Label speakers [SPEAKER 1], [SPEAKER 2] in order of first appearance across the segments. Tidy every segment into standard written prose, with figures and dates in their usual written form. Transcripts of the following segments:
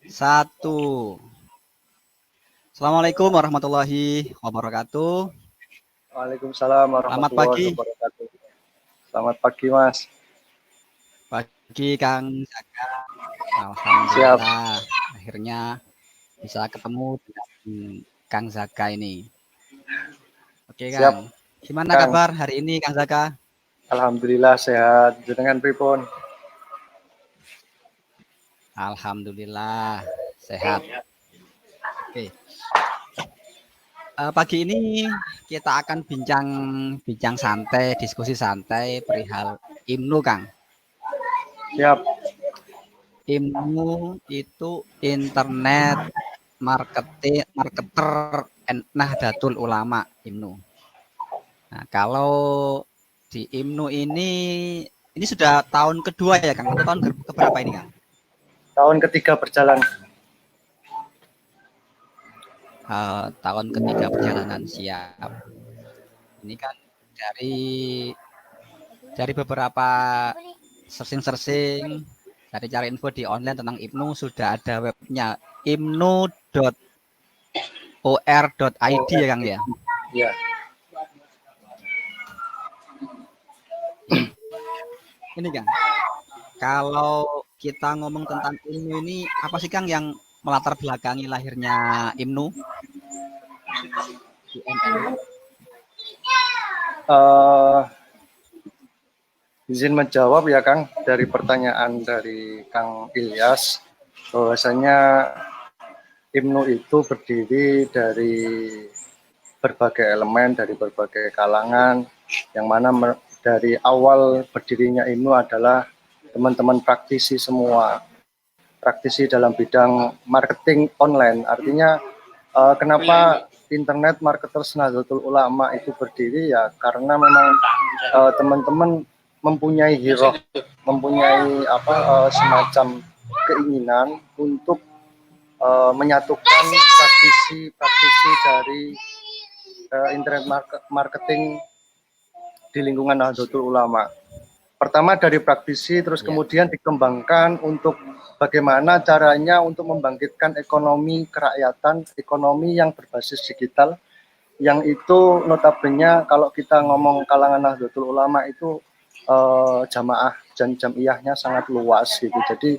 [SPEAKER 1] Satu. Assalamualaikum warahmatullahi wabarakatuh.
[SPEAKER 2] Waalaikumsalam
[SPEAKER 1] Selamat
[SPEAKER 2] warahmatullahi
[SPEAKER 1] pagi.
[SPEAKER 2] wabarakatuh. Selamat pagi, Mas.
[SPEAKER 1] Pagi Kang Zaka.
[SPEAKER 2] Siap,
[SPEAKER 1] Alhamdulillah akhirnya bisa ketemu dengan Kang Zaka ini. Oke
[SPEAKER 2] siap,
[SPEAKER 1] Kang. Gimana
[SPEAKER 2] Kang.
[SPEAKER 1] kabar hari ini Kang Zaka?
[SPEAKER 2] Alhamdulillah sehat. Jenengan pripun?
[SPEAKER 1] Alhamdulillah sehat. Oke. Pagi ini kita akan bincang santai, diskusi santai perihal IMNU Kang.
[SPEAKER 2] Siap.
[SPEAKER 1] IMNU itu internet marketer Nahdlatul Ulama IMNU. Nah, kalau di IMNU ini sudah tahun kedua ya Kang, atau tahun keberapa ini Kang?
[SPEAKER 2] Tahun ketiga berjalan.
[SPEAKER 1] Tahun ketiga perjalanan, siap. Ini kan dari beberapa searching, cari info di online tentang IMNU, sudah ada webnya imnu.or.id ya Kang ya.
[SPEAKER 2] Ya.
[SPEAKER 1] Ini Kang, kalau kita ngomong tentang IMNU ini, apa sih Kang yang melatar belakangi lahirnya IMNU?
[SPEAKER 2] Izin menjawab ya, Kang, dari pertanyaan dari Kang Ilyas, bahwasanya IMNU itu berdiri dari berbagai elemen, dari berbagai kalangan, yang mana dari awal berdirinya IMNU adalah teman-teman praktisi semua, praktisi dalam bidang marketing online. Artinya kenapa Internet Marketers Nahdlatul Ulama itu berdiri, ya karena memang teman-teman mempunyai hero, mempunyai semacam keinginan untuk menyatukan praktisi dari internet marketing di lingkungan Nahdlatul Ulama. Pertama dari praktisi, terus kemudian dikembangkan untuk bagaimana caranya untuk membangkitkan ekonomi kerakyatan, ekonomi yang berbasis digital, yang itu notabene kalau kita ngomong kalangan Nahdlatul Ulama itu jamaah dan jamiyahnya sangat luas gitu. Jadi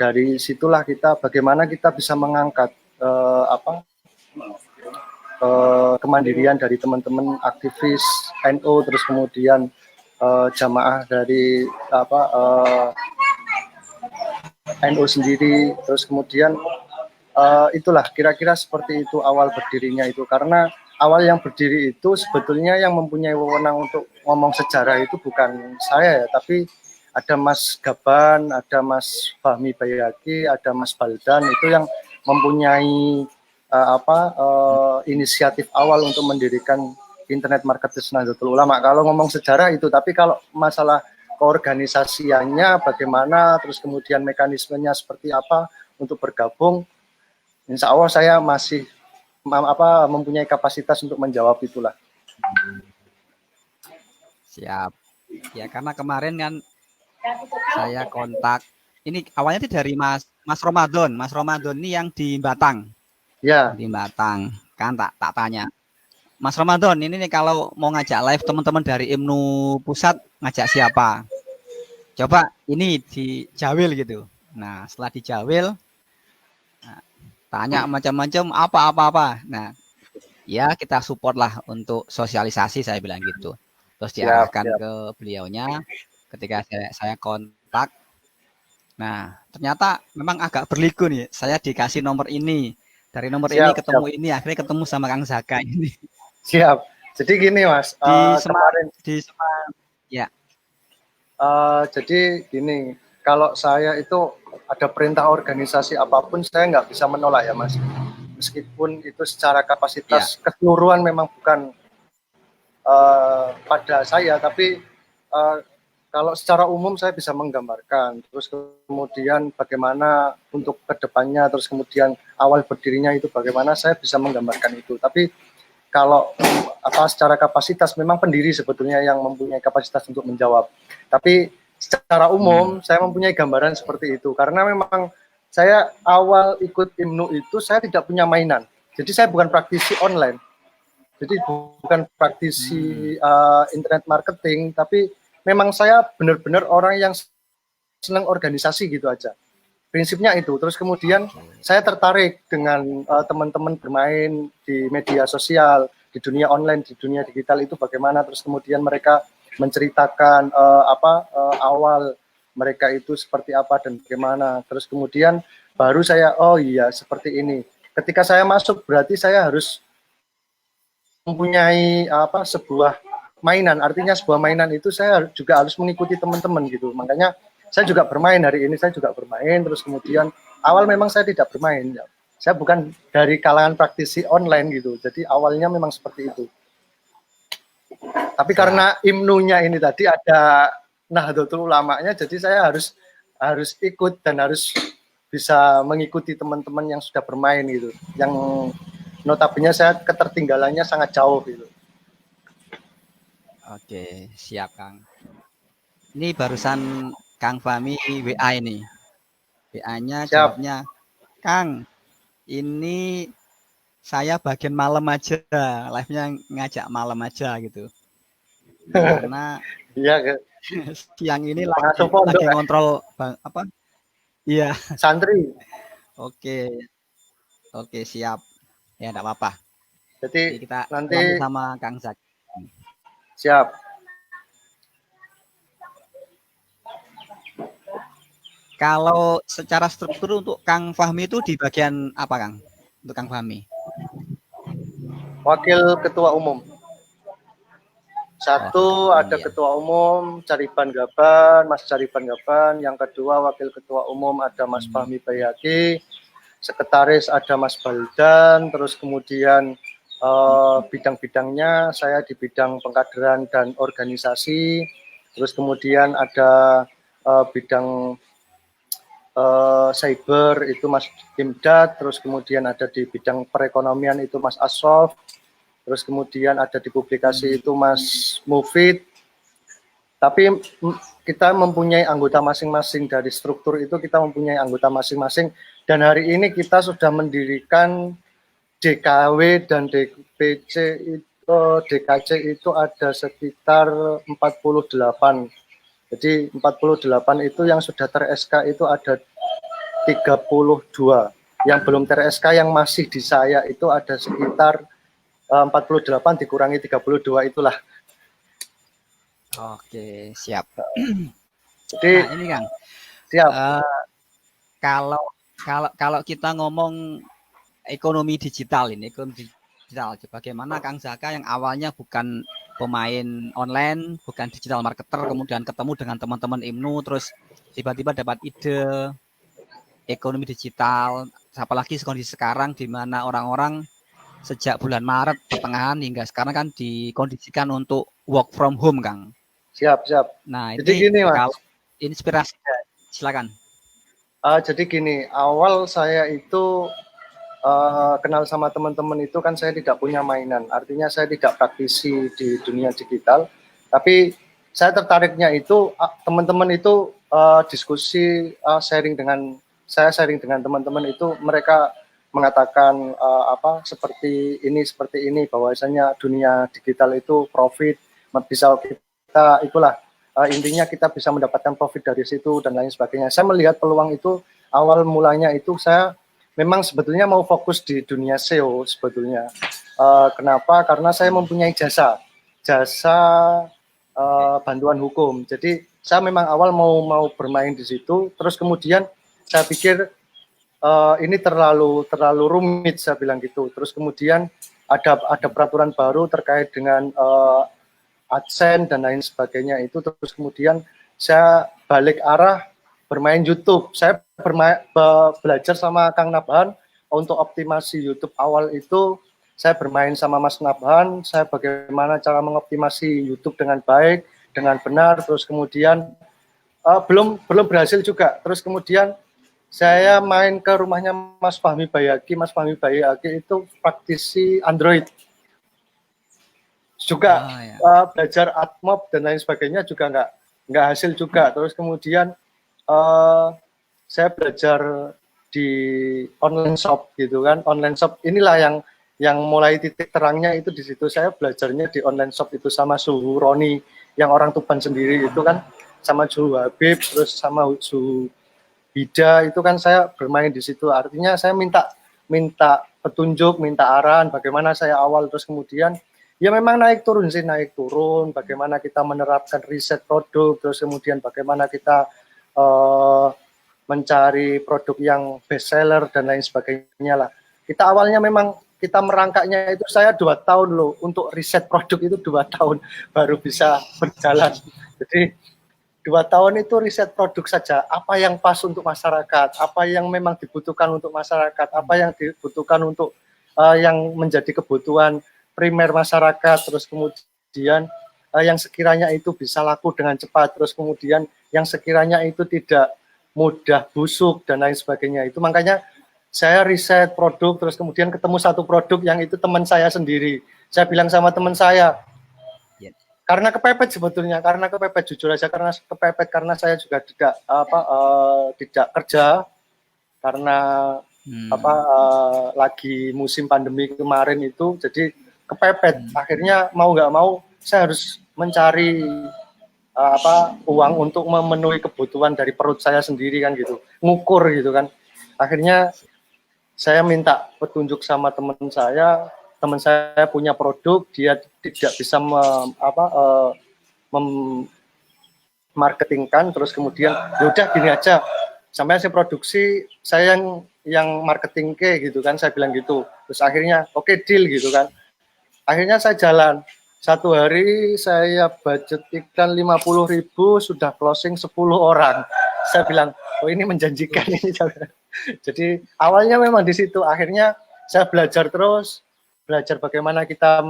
[SPEAKER 2] dari situlah bagaimana kita bisa mengangkat kemandirian dari teman-teman aktivis NU, terus kemudian jamaah dari NU sendiri, terus kemudian itulah kira-kira seperti itu awal berdirinya itu. Karena awal yang berdiri itu sebetulnya yang mempunyai wewenang untuk ngomong sejarah itu bukan saya ya, tapi ada Mas Gaban, ada Mas Fahmi Bayaki, ada Mas Baldan, itu yang mempunyai inisiatif awal untuk mendirikan Internet Marketers Nahdlatul Ulama. Kalau ngomong sejarah itu, tapi kalau masalah keorganisasiannya bagaimana, terus kemudian mekanismenya seperti apa untuk bergabung, insya Allah saya masih mempunyai kapasitas untuk menjawab itulah.
[SPEAKER 1] Siap. Ya karena kemarin kan saya kontak. Ini awalnya itu dari Mas Ramadan. Mas Ramadan ini yang di Batang.
[SPEAKER 2] Ya.
[SPEAKER 1] Di Batang. Kan tak tanya. Mas Ramadan ini nih kalau mau ngajak live teman-teman dari IMNU Pusat, ngajak siapa? Coba ini di Jawil gitu. Nah setelah di Jawil, tanya macam-macam apa. Nah ya kita support lah untuk sosialisasi, saya bilang gitu. Terus diarahkan ke beliaunya ketika saya kontak. Nah ternyata memang agak berliku nih, saya dikasih nomor ini, dari nomor ini ketemu ini, akhirnya ketemu sama Kang Zaka ini.
[SPEAKER 2] Siap. Jadi gini Mas,
[SPEAKER 1] kemarin ya.
[SPEAKER 2] Jadi gini, kalau saya itu ada perintah organisasi apapun saya nggak bisa menolak ya Mas. Meskipun itu secara kapasitas keseluruhan memang bukan pada saya, tapi kalau secara umum saya bisa menggambarkan, terus kemudian bagaimana untuk kedepannya, terus kemudian awal berdirinya itu bagaimana, saya bisa menggambarkan itu. Tapi kalau secara kapasitas memang pendiri sebetulnya yang mempunyai kapasitas untuk menjawab. Tapi secara umum saya mempunyai gambaran seperti itu, karena memang saya awal ikut IMNU itu saya tidak punya mainan. Jadi saya bukan praktisi online. Jadi bukan praktisi internet marketing, tapi memang saya benar-benar orang yang senang organisasi gitu aja. Prinsipnya itu. Terus kemudian saya tertarik dengan teman-teman bermain di media sosial, di dunia online, di dunia digital itu bagaimana. Terus kemudian mereka menceritakan awal mereka itu seperti apa dan bagaimana. Terus kemudian baru saya, oh iya seperti ini. Ketika saya masuk berarti saya harus mempunyai sebuah mainan. Artinya sebuah mainan itu saya juga harus mengikuti teman-teman gitu. Makanya saya juga bermain hari ini, saya juga bermain. Terus kemudian awal memang saya tidak bermain. Ya. Saya bukan dari kalangan praktisi online gitu. Jadi awalnya memang seperti itu. Tapi karena IMNU-nya ini tadi ada Nahdlatul Ulamanya, jadi saya harus ikut dan harus bisa mengikuti teman-teman yang sudah bermain gitu. Yang notabene saya ketertinggalannya sangat jauh gitu.
[SPEAKER 1] Oke, siap Kang. Ini barusan Kang Fahmi WA ini. WA-nya jawabnya, Kang, ini saya bagian malam aja, live-nya ngajak malam aja gitu. Karena
[SPEAKER 2] iya,
[SPEAKER 1] siang ini lagi ngontrol apa? Iya.
[SPEAKER 2] Santri.
[SPEAKER 1] Oke, siap. Ya, enggak apa-apa.
[SPEAKER 2] Jadi
[SPEAKER 1] kita
[SPEAKER 2] nanti
[SPEAKER 1] sama Kang Zaki.
[SPEAKER 2] Siap.
[SPEAKER 1] Kalau secara struktur untuk Kang Fahmi itu di bagian apa, Kang? Untuk Kang Fahmi?
[SPEAKER 2] Wakil Ketua Umum. Satu ada Ketua Umum Cariban Gaban, Mas Cariban Gaban. Yang kedua Wakil Ketua Umum ada Mas Fahmi Bayaki. Sekretaris ada Mas Baldan. Terus kemudian bidang-bidangnya saya di bidang pengkaderan dan organisasi. Terus kemudian ada bidang cyber itu Mas Imdad. Terus kemudian ada di bidang perekonomian itu Mas Asrof. Terus kemudian ada di publikasi itu Mas Mufid. Tapi kita mempunyai anggota masing-masing, dari struktur itu kita mempunyai anggota masing-masing. Dan hari ini kita sudah mendirikan DKW dan DPC itu, DKC itu ada sekitar 48. Jadi 48 itu yang sudah ter-SK itu ada 32. Yang belum ter-SK yang masih di saya itu ada sekitar 48 dikurangi 32 itulah.
[SPEAKER 1] Oke, siap.
[SPEAKER 2] Jadi
[SPEAKER 1] nah, ini Kang.
[SPEAKER 2] Siap.
[SPEAKER 1] Kalau kita ngomong ekonomi digital, bagaimana Kang Zaka yang awalnya bukan pemain online, bukan digital marketer, kemudian ketemu dengan teman-teman IMNU, terus tiba-tiba dapat ide ekonomi digital, apalagi kondisi sekarang di mana orang-orang sejak bulan Maret pertengahan hingga sekarang kan dikondisikan untuk work from home, Kang.
[SPEAKER 2] Siap.
[SPEAKER 1] Nah,
[SPEAKER 2] jadi gini, Mas.
[SPEAKER 1] Kalau inspirasi, silakan.
[SPEAKER 2] Jadi gini, awal saya itu kenal sama teman-teman itu kan saya tidak punya mainan, artinya saya tidak praktisi di dunia digital, tapi saya tertariknya itu teman-teman itu diskusi sharing dengan teman-teman itu, mereka mengatakan seperti ini bahwasanya dunia digital itu profit, bisa kita itulah intinya kita bisa mendapatkan profit dari situ dan lain sebagainya. Saya melihat peluang itu awal mulanya itu saya memang sebetulnya mau fokus di dunia SEO sebetulnya. Kenapa? Karena saya mempunyai jasa bantuan hukum. Jadi saya memang awal mau bermain di situ. Terus kemudian saya pikir ini terlalu rumit, saya bilang gitu. Terus kemudian ada peraturan baru terkait dengan AdSense dan lain sebagainya itu. Terus kemudian saya balik arah bermain YouTube. Saya belajar sama Kang Nabhan untuk optimasi YouTube. Awal itu saya bermain sama Mas Nabhan, saya bagaimana cara mengoptimasi YouTube dengan baik, dengan benar. Terus kemudian belum berhasil juga. Terus kemudian saya main ke rumahnya Mas Fahmi Bayaki. Mas Fahmi Bayaki itu praktisi Android. Juga belajar AdMob dan lain sebagainya juga nggak hasil juga. Terus kemudian saya belajar di online shop gitu kan. Online shop inilah yang mulai titik terangnya itu di situ. Saya belajarnya di online shop itu sama Suhu Roni yang orang Tuban sendiri itu kan, sama Suhu Habib, terus sama Suhu Bida itu kan saya bermain di situ. Artinya saya minta petunjuk, minta arahan bagaimana saya awal, terus kemudian ya memang naik turun sih, naik turun, bagaimana kita menerapkan riset produk, terus kemudian bagaimana kita mencari produk yang best seller dan lain sebagainya lah. Kita awalnya memang kita merangkaknya itu saya 2 tahun loh, untuk riset produk itu 2 tahun baru bisa berjalan. Jadi 2 tahun itu riset produk saja, apa yang pas untuk masyarakat, apa yang memang dibutuhkan untuk masyarakat, apa yang dibutuhkan untuk yang menjadi kebutuhan primer masyarakat, terus kemudian yang sekiranya itu bisa laku dengan cepat, terus kemudian yang sekiranya itu tidak mudah busuk dan lain sebagainya. Itu makanya saya riset produk, terus kemudian ketemu satu produk yang itu teman saya sendiri. Saya bilang sama teman saya, karena kepepet sebetulnya, karena kepepet jujur aja, karena kepepet karena saya juga tidak tidak kerja karena lagi musim pandemi kemarin itu, jadi kepepet. Akhirnya mau nggak mau saya harus mencari uang untuk memenuhi kebutuhan dari perut saya sendiri kan gitu, ngukur gitu kan. Akhirnya saya minta petunjuk sama teman saya punya produk, dia tidak bisa marketingkan, terus kemudian yaudah gini aja, sampai saya produksi, saya yang marketing ke gitu kan, saya bilang gitu. Terus akhirnya oke, deal gitu kan. Akhirnya saya jalan, 1 hari saya budget iklan 50.000, sudah closing 10 orang. Saya bilang, oh ini menjanjikan ini. Jadi awalnya memang di situ, akhirnya saya belajar terus, belajar bagaimana kita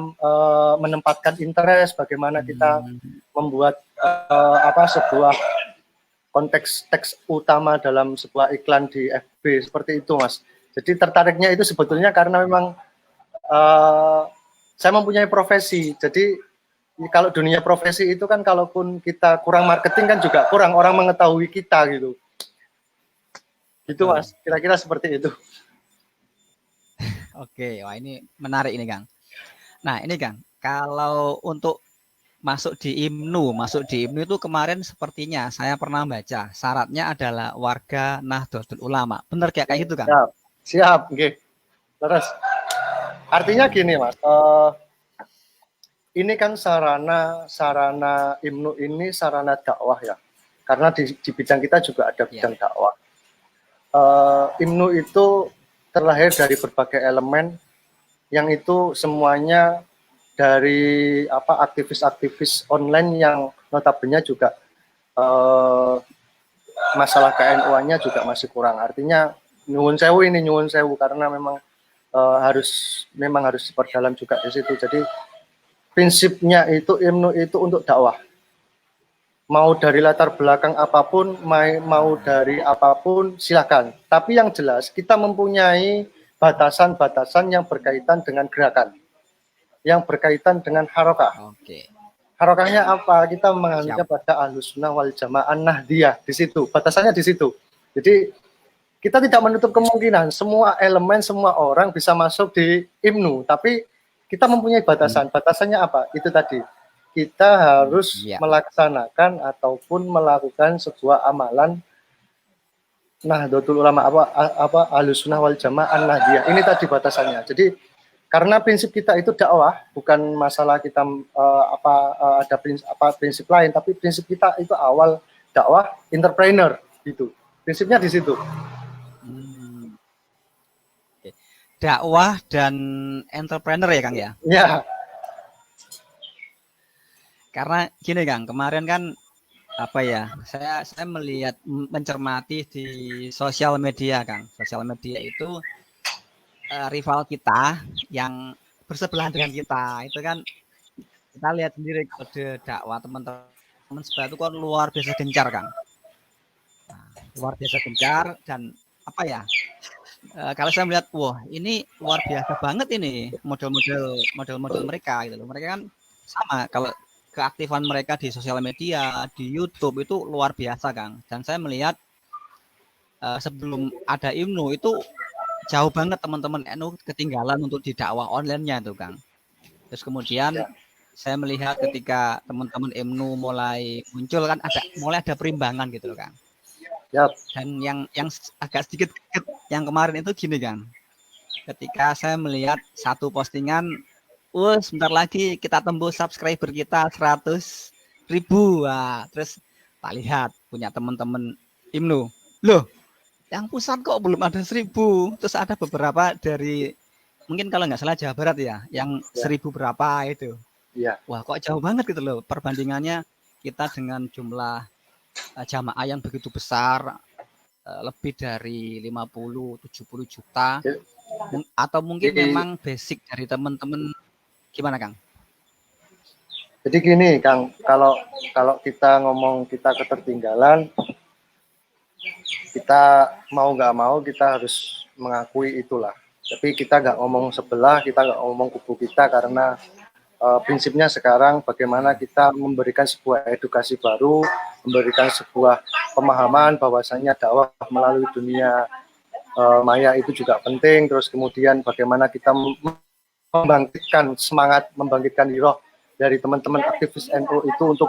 [SPEAKER 2] menempatkan interest, bagaimana kita membuat sebuah konteks teks utama dalam sebuah iklan di FB, seperti itu Mas. Jadi tertariknya itu sebetulnya karena memang saya mempunyai profesi. Jadi kalau dunia profesi itu kan, kalaupun kita kurang marketing kan juga kurang orang mengetahui kita gitu. Gitu Mas, kira-kira seperti itu.
[SPEAKER 1] Oke, wah ini menarik ini Kang. Nah ini Kang, kalau untuk masuk di IMNU itu kemarin sepertinya saya pernah baca syaratnya adalah warga Nahdlatul Ulama. Benar kayak gitu Kang?
[SPEAKER 2] Siap, oke. Terus artinya gini Mas, ini kan sarana IMNU ini sarana dakwah ya, karena di bidang kita juga ada bidang dakwah. IMNU itu terlahir dari berbagai elemen yang itu semuanya dari aktivis-aktivis online yang notabene juga masalah KNU-nya juga masih kurang. Artinya nyuwun sewu karena memang harus diperdalam juga di situ. Jadi prinsipnya itu IMNU itu untuk dakwah. Mau dari latar belakang apapun, mau dari apapun, silakan. Tapi yang jelas kita mempunyai batasan-batasan yang berkaitan dengan gerakan, yang berkaitan dengan harokah.
[SPEAKER 1] Oke.
[SPEAKER 2] Harokahnya apa? Kita menganutnya pada Ahlussunnah wal Jamaah Nahdiyah, di situ. Batasannya di situ. Jadi kita tidak menutup kemungkinan semua elemen, semua orang bisa masuk di IMNU, tapi kita mempunyai batasan. Batasannya apa? Itu tadi. Kita harus melaksanakan ataupun melakukan sebuah amalan Nahdlatul Ulama Ahlussunnah wal Jamaah Nahdiyah. Ini tadi batasannya. Jadi karena prinsip kita itu dakwah, bukan masalah kita ada prinsip lain, tapi prinsip kita itu awal dakwah, entrepreneur gitu. Prinsipnya di situ.
[SPEAKER 1] Dakwah dan entrepreneur ya Kang ya?
[SPEAKER 2] Ya.
[SPEAKER 1] Karena gini Kang, kemarin kan saya melihat, mencermati di sosial media Kang. Sosial media itu rival kita yang bersebelahan dengan kita itu kan, kita lihat sendiri kode dakwah teman-teman sebelah itu kan luar biasa gencar Kang. Nah, luar biasa gencar dan kalau saya melihat, wah ini luar biasa banget ini model mereka gitu loh. Mereka kan sama, kalau keaktifan mereka di sosial media, di YouTube itu luar biasa Kang. Dan saya melihat sebelum ada IMNU itu jauh banget teman-teman NU ketinggalan untuk di dakwah online-nya tuh Kang. Terus kemudian saya melihat ketika teman-teman IMNU mulai muncul kan mulai ada perimbangan gitu loh Kang. Dan yang agak sedikit yang kemarin itu gini Kang. Ketika saya melihat satu postingan, sebentar lagi kita tembus subscriber kita 100.000. Wah, terus tak lihat punya teman-teman IMNU. Loh, yang pusat kok belum ada 1.000. Terus ada beberapa dari mungkin kalau nggak salah Jawa Barat ya, yang 1.000 berapa itu. Wah, kok jauh banget gitu loh perbandingannya kita dengan jumlah jamaah yang begitu besar, lebih dari 50-70 juta. Atau mungkin memang basic dari teman-teman gimana Kang?
[SPEAKER 2] Jadi gini Kang, kalau kita ngomong kita ketertinggalan, kita mau nggak mau kita harus mengakui itulah. Tapi kita nggak ngomong sebelah, kita nggak ngomong kubu kita karena prinsipnya sekarang bagaimana kita memberikan sebuah edukasi baru, memberikan sebuah pemahaman bahwasanya dakwah melalui dunia maya itu juga penting. Terus kemudian bagaimana kita membangkitkan semangat, membangkitkan giroh dari teman-teman aktivis NU itu untuk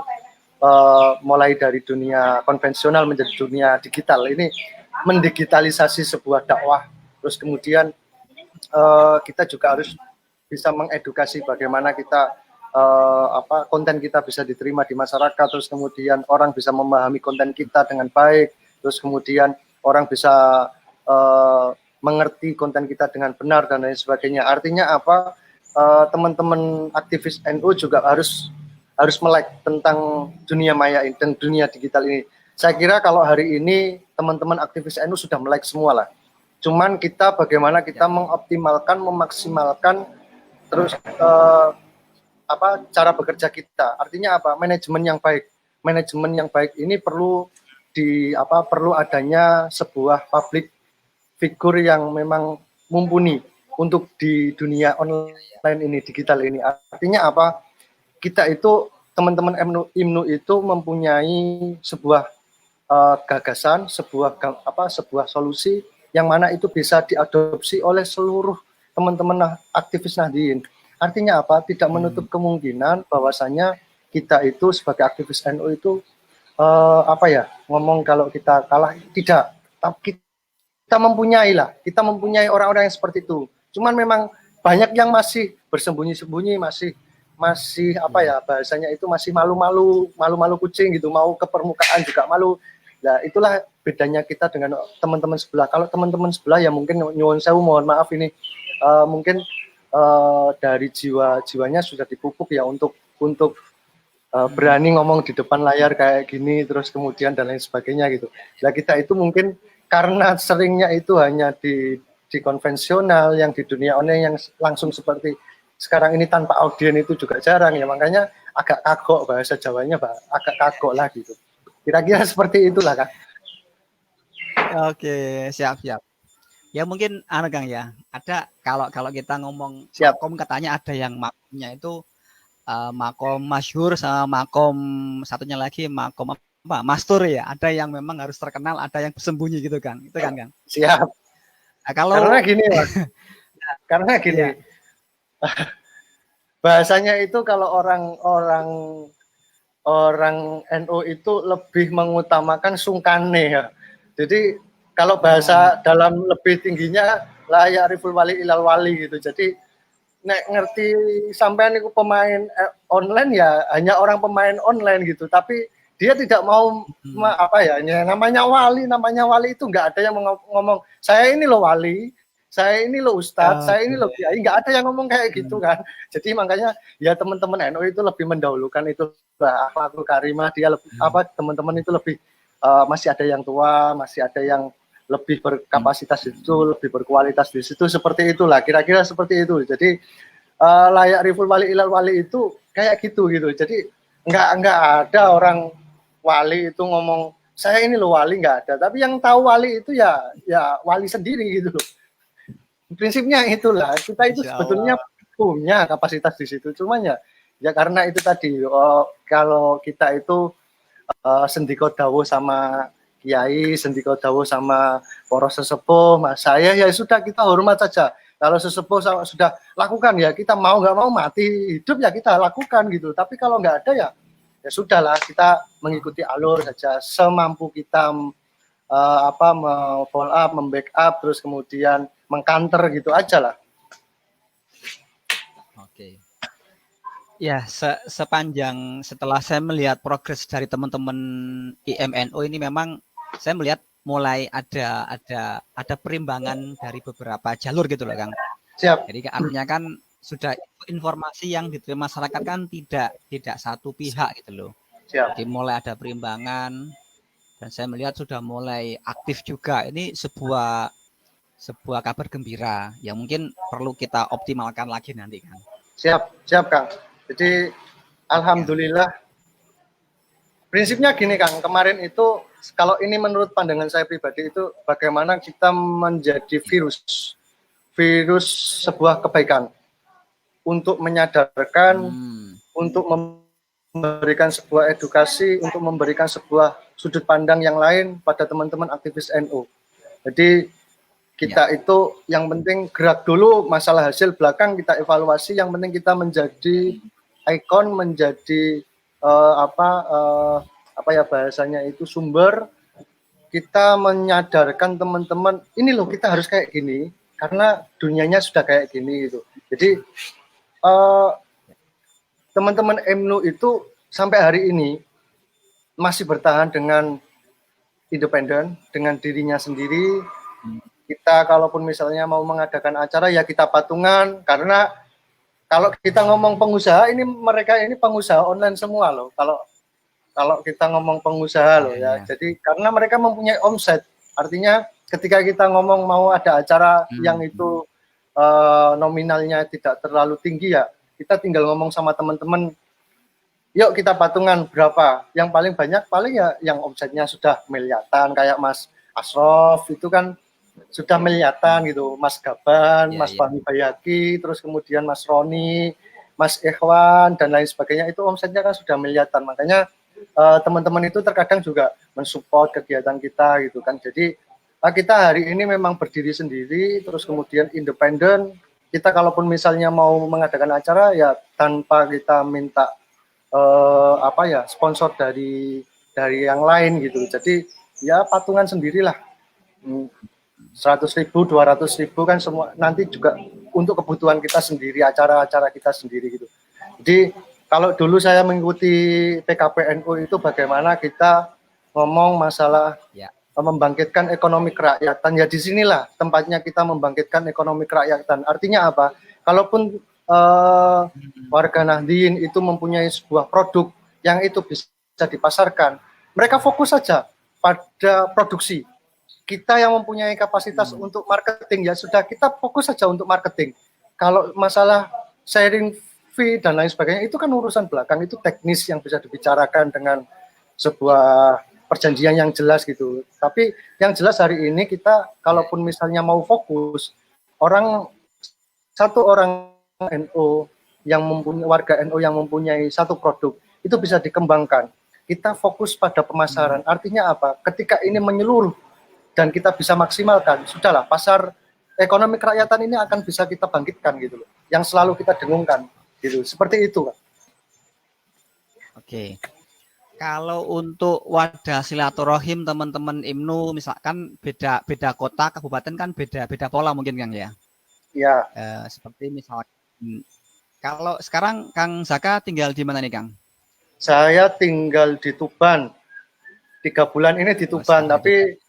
[SPEAKER 2] mulai dari dunia konvensional menjadi dunia digital. Ini mendigitalisasi sebuah dakwah. Terus kemudian kita juga harus bisa mengedukasi bagaimana kita konten kita bisa diterima di masyarakat. Terus kemudian orang bisa memahami konten kita dengan baik. Terus kemudian orang bisa mengerti konten kita dengan benar dan lain sebagainya. Artinya apa? Teman-teman aktivis NU juga harus melek tentang dunia maya dan dunia digital ini. Saya kira kalau hari ini teman-teman aktivis NU sudah melek semua lah. Cuman kita bagaimana kita mengoptimalkan, memaksimalkan terus cara bekerja kita. Artinya apa? Manajemen yang baik. Manajemen yang baik ini perlu perlu adanya sebuah public figur yang memang mumpuni untuk di dunia online ini, digital ini. Artinya apa? Kita itu teman-teman IMNU itu mempunyai sebuah gagasan, sebuah solusi yang mana itu bisa diadopsi oleh seluruh teman-teman aktivis Nahdien. Artinya apa? Tidak menutup kemungkinan bahwasanya kita itu sebagai aktivis NU itu ngomong kalau kita kalah, tidak. Tapi kita mempunyai orang-orang yang seperti itu. Cuman memang banyak yang masih bersembunyi-sembunyi, masih bahasanya itu masih malu-malu kucing gitu, mau ke permukaan juga malu. Nah, itulah bedanya kita dengan teman-teman sebelah. Kalau teman-teman sebelah ya mungkin nyuwun sewu, mohon maaf ini mungkin dari jiwanya sudah dipupuk ya untuk berani ngomong di depan layar kayak gini, terus kemudian dan lain sebagainya gitu. Nah, kita itu mungkin karena seringnya itu hanya di konvensional, yang di dunia online yang langsung seperti sekarang ini tanpa audien itu juga jarang ya, makanya agak kagok, bahasa Jawanya agak kagok lah gitu. Kira-kira seperti itulah Kang.
[SPEAKER 1] Oke, siap. Ya mungkin Kang ya, ada kalau kita ngomong makom katanya ada yang makomnya itu makom masyhur sama makom satunya lagi makom mastur ya. Ada yang memang harus terkenal, ada yang bersembunyi gitu kan. Itu kan Kang.
[SPEAKER 2] Siap. Nah, karena gini Mas. Karena gini. Ya. Bahasanya itu kalau orang NU itu lebih mengutamakan sungkane ya. Jadi kalau bahasa dalam lebih tingginya la ya'riful wali ilal wali gitu. Jadi nek ngerti sampean itu pemain online ya hanya orang pemain online gitu, tapi dia tidak mau namanya wali itu nggak ada yang ngomong saya ini loh wali, saya ini loh ustadz, saya ini loh kiai, nggak ada yang ngomong kayak gitu kan. Jadi makanya ya teman-teman NU itu lebih mendahulukan itu akhlakul karimah, dia lebih teman-teman itu lebih masih ada yang tua, masih ada yang lebih berkapasitas itu, lebih berkualitas di situ, seperti itulah, kira-kira seperti itu. Jadi layak riful wali ilal wali itu kayak gitu. Jadi nggak ada orang wali itu ngomong saya ini loh wali, nggak ada. Tapi yang tahu wali itu ya wali sendiri gitu loh. Prinsipnya itulah, kita itu sebetulnya punya kapasitas di situ, cuman ya karena itu tadi kalau kita itu sendiko dawuh sama kiai sendika dawuh sama para sesepuh, mas saya ya sudah kita hormat saja. Kalau sesepuh sudah lakukan ya kita mau nggak mau mati hidup ya kita lakukan gitu. Tapi kalau nggak ada ya sudahlah kita mengikuti alur saja semampu kita follow up, membackup, terus kemudian mengcounter gitu aja lah.
[SPEAKER 1] Oke. Ya, sepanjang setelah saya melihat progres dari teman-teman IMNO ini memang saya melihat mulai ada perimbangan dari beberapa jalur gitu loh, Kang.
[SPEAKER 2] Siap.
[SPEAKER 1] Jadi artinya kan sudah informasi yang diterima masyarakat kan tidak satu pihak gitu loh.
[SPEAKER 2] Siap.
[SPEAKER 1] Jadi mulai ada perimbangan dan saya melihat sudah mulai aktif juga. Ini sebuah kabar gembira yang mungkin perlu kita optimalkan lagi nanti, Kang.
[SPEAKER 2] Siap Kang. Jadi alhamdulillah prinsipnya gini Kang, kemarin itu kalau ini menurut pandangan saya pribadi itu bagaimana kita menjadi virus sebuah kebaikan untuk menyadarkan, untuk memberikan sebuah edukasi, untuk memberikan sebuah sudut pandang yang lain pada teman-teman aktivis NU. Jadi kita itu yang penting gerak dulu, masalah hasil belakang kita evaluasi, yang penting kita menjadi ikon, menjadi bahasanya itu sumber, kita menyadarkan teman-teman ini loh kita harus kayak gini karena dunianya sudah kayak gini gitu. Jadi teman-teman MNU itu sampai hari ini masih bertahan dengan independen, dengan dirinya sendiri. Kita kalaupun misalnya mau mengadakan acara ya kita patungan, karena kalau kita ngomong pengusaha ini mereka ini pengusaha online semua loh. Kalau kita ngomong pengusaha loh ya. Jadi karena mereka mempunyai omset, artinya ketika kita ngomong mau ada acara yang itu nominalnya tidak terlalu tinggi ya, kita tinggal ngomong sama teman-teman, yuk kita patungan berapa. Yang paling banyak paling ya yang omsetnya sudah miliaran kayak Mas Asrof itu kan sudah miliaran gitu, Mas Gaban, Mas Fahmi Bayaki, terus kemudian Mas Roni, Mas Ikhwan dan lain sebagainya, itu omsetnya kan sudah miliaran. Makanya teman-teman itu terkadang juga mensupport kegiatan kita gitu kan. Jadi kita hari ini memang berdiri sendiri, terus kemudian independen. Kita kalaupun misalnya mau mengadakan acara ya tanpa kita minta sponsor dari yang lain gitu. Jadi ya patungan sendirilah. 100.000, 200.000 kan semua nanti juga untuk kebutuhan kita sendiri, acara-acara kita sendiri gitu. Jadi kalau dulu saya mengikuti PKPNU itu bagaimana kita ngomong masalah membangkitkan ekonomi kerakyatan, ya disinilah tempatnya kita membangkitkan ekonomi kerakyatan. Artinya apa? Kalaupun warga Nahdien itu mempunyai sebuah produk yang itu bisa dipasarkan, mereka fokus saja pada produksi. Kita yang mempunyai kapasitas untuk marketing ya sudah kita fokus saja untuk marketing. Kalau masalah sharing fee dan lain sebagainya itu kan urusan belakang, itu teknis yang bisa dibicarakan dengan sebuah perjanjian yang jelas gitu. Tapi yang jelas hari ini kita kalaupun misalnya mau fokus, satu orang NU yang mempunyai warga NU yang mempunyai satu produk itu bisa dikembangkan. Kita fokus pada pemasaran. Artinya apa? Ketika ini menyeluruh dan kita bisa maksimalkan, sudahlah pasar ekonomi kerakyatan ini akan bisa kita bangkitkan gitu loh. Yang selalu kita dengungkan gitu. Seperti itu, Pak.
[SPEAKER 1] Oke. Kalau untuk wadah silaturahim teman-teman IMNU misalkan beda kota, kabupaten kan beda pola mungkin Kang ya.
[SPEAKER 2] Iya.
[SPEAKER 1] Seperti misalkan kalau sekarang Kang Zaka tinggal di mana nih Kang?
[SPEAKER 2] Saya tinggal di Tuban. 3 bulan ini di Tuban, tapi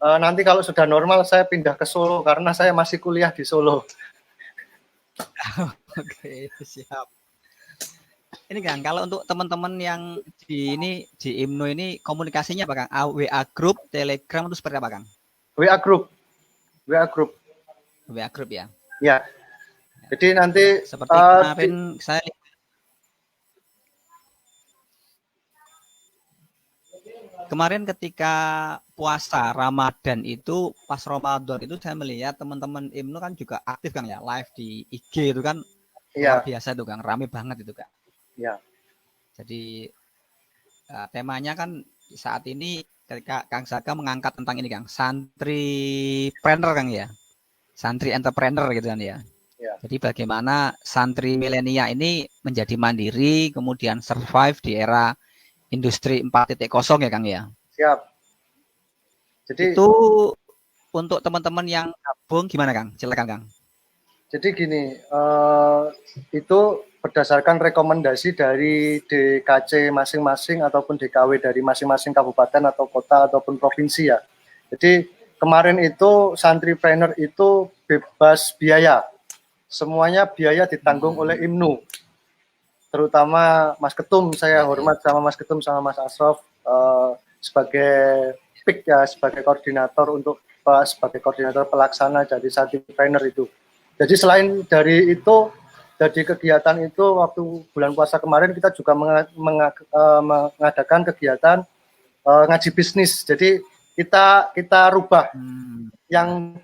[SPEAKER 2] nanti kalau sudah normal saya pindah ke Solo karena saya masih kuliah di Solo.
[SPEAKER 1] Oke, siap. Ini Kang, kalau untuk teman-teman yang di IMNU ini komunikasinya apa Kang? WA group, Telegram itu seperti apa Kang?
[SPEAKER 2] WA group
[SPEAKER 1] ya.
[SPEAKER 2] Ya. Jadi nanti
[SPEAKER 1] seperti kemarin saya kemarin ketika puasa Ramadan itu, pas Ramadan itu saya melihat teman-teman IMNU kan juga aktif Kang ya, live di IG itu kan luar biasa tuh Kang, rame banget itu Kang.
[SPEAKER 2] Ya.
[SPEAKER 1] Jadi temanya kan saat ini ketika Kang Saka mengangkat tentang ini Kang, santripreneur Kang ya, santri entrepreneur gitu kan ya.
[SPEAKER 2] Ya.
[SPEAKER 1] Jadi bagaimana santri milenial ini menjadi mandiri, kemudian survive di era industri 4.0 ya Kang ya.
[SPEAKER 2] Siap. Jadi
[SPEAKER 1] itu untuk teman-teman yang gabung gimana Kang? Silakan Kang.
[SPEAKER 2] Jadi gini, itu berdasarkan rekomendasi dari DKC masing-masing ataupun DKW dari masing-masing kabupaten atau kota ataupun provinsi ya. Jadi kemarin itu santripreneur itu bebas biaya. Semuanya biaya ditanggung oleh IMNU. Terutama Mas Ketum, saya hormat sama Mas Ketum sama Mas Asrof sebagai PIK ya, sebagai koordinator untuk sebagai koordinator pelaksana dari santripreneur itu. Jadi selain dari itu, dari kegiatan itu waktu bulan puasa kemarin kita juga mengadakan kegiatan ngaji bisnis. Jadi kita rubah yang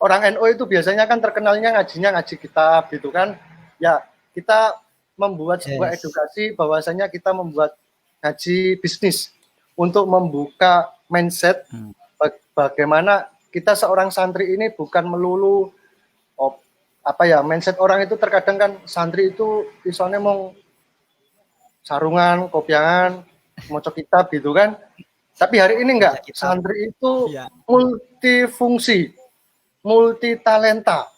[SPEAKER 2] orang NU itu biasanya kan terkenalnya ngajinya ngaji kitab gitu kan. Ya, kita membuat sebuah edukasi bahwasanya kita membuat ngaji bisnis untuk membuka mindset bagaimana kita seorang santri ini bukan melulu mindset orang itu terkadang kan santri itu misalnya mau sarungan, kopiangan, mau kitab gitu kan. Tapi hari ini enggak, santri itu multifungsi, multi talenta.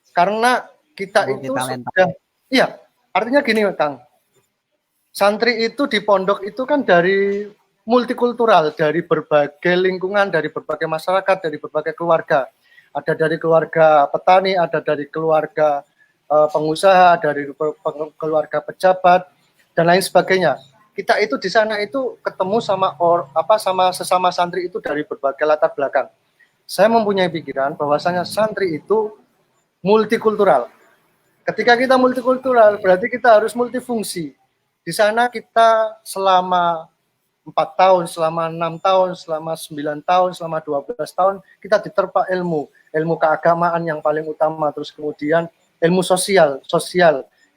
[SPEAKER 2] Karena kita itu sudah, iya, artinya gini Kang. Santri itu di pondok itu kan dari multikultural, dari berbagai lingkungan, dari berbagai masyarakat, dari berbagai keluarga. Ada dari keluarga petani, ada dari keluarga pengusaha, dari keluarga pejabat dan lain sebagainya. Kita itu di sana itu ketemu sama sama sesama santri itu dari berbagai latar belakang. Saya mempunyai pikiran bahwasanya santri itu multikultural. Ketika kita multikultural, berarti kita harus multifungsi. Di sana kita selama 4 tahun, selama 6 tahun, selama 9 tahun, selama 12 tahun, kita diterpa ilmu keagamaan yang paling utama, terus kemudian ilmu sosial,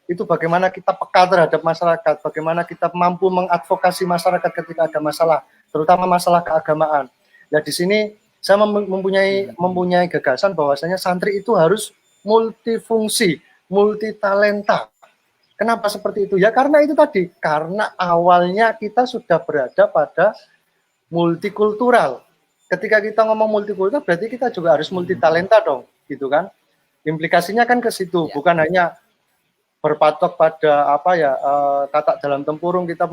[SPEAKER 2] itu bagaimana kita peka terhadap masyarakat, bagaimana kita mampu mengadvokasi masyarakat ketika ada masalah, terutama masalah keagamaan. Nah, di sini saya mempunyai gagasan bahwasanya santri itu harus multifungsi, multitalenta. Kenapa seperti itu? Ya karena itu tadi, karena awalnya kita sudah berada pada multikultural. Ketika kita ngomong multikultural, berarti kita juga harus multitalenta dong, gitu kan? Implikasinya kan ke situ, bukan hanya berpatok pada kata dalam tempurung kita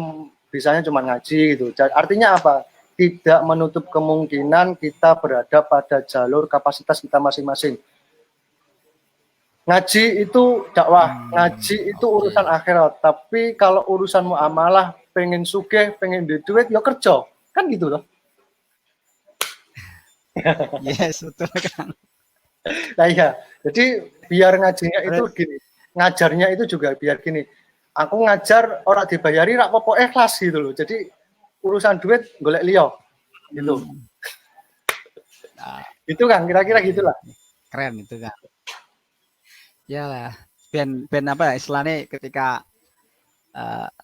[SPEAKER 2] bisanya cuma ngaji gitu. Artinya apa? Tidak menutup kemungkinan kita berada pada jalur kapasitas kita masing-masing. Ngaji itu dakwah, ngaji itu urusan akhirat. Tapi kalau urusan muamalah, pengen sugih, pengen duit, ya kerja, kan gitu loh.
[SPEAKER 1] Yes, betul Kang.
[SPEAKER 2] Nah iya, jadi biar ngajinya itu gini, ngajarnya itu juga biar gini. Aku ngajar orang dibayari rak popo ikhlas gitu loh. Jadi urusan duit golek liyo gitu.
[SPEAKER 1] Nah,
[SPEAKER 2] itu kan kira-kira gitulah.
[SPEAKER 1] Keren itu kan. Ya lah, ben apa istilahnya ketika